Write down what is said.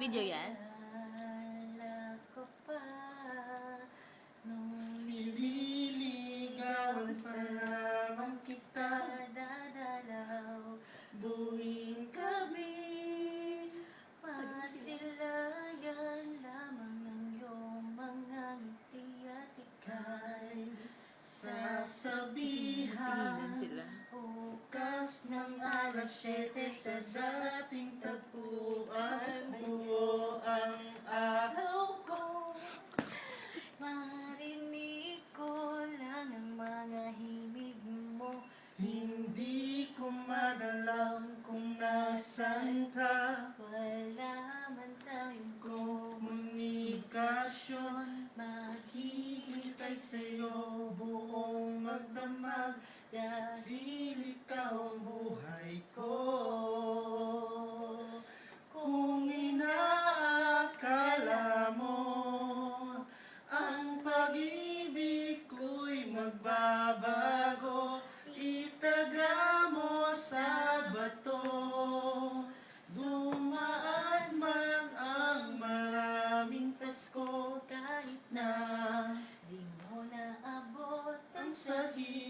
Video yan? Naalala ko pa nung Nililigawan pa lamang kita dadalaw buwing gabi. Masilayan lamang ng iyong mga ngiti at ika'y Tinginan sasabihan sila. bukas ng alas 7 sa dating tagpuan. Buo ang araw ko. marinig ko lang ang mga himig mo. Hindi ko madalaw kung nasan ka. Wala man tayong Komunikasyon, maghihintay sa'yo buong magdamag dahil ikaw ang buhay ko. Kung inaakala mo ang pag-ibig ko'y magbabago, itaga mo sa bato. Dumaan man ang maraming Pasko, kahit na di mo naabot ang sahig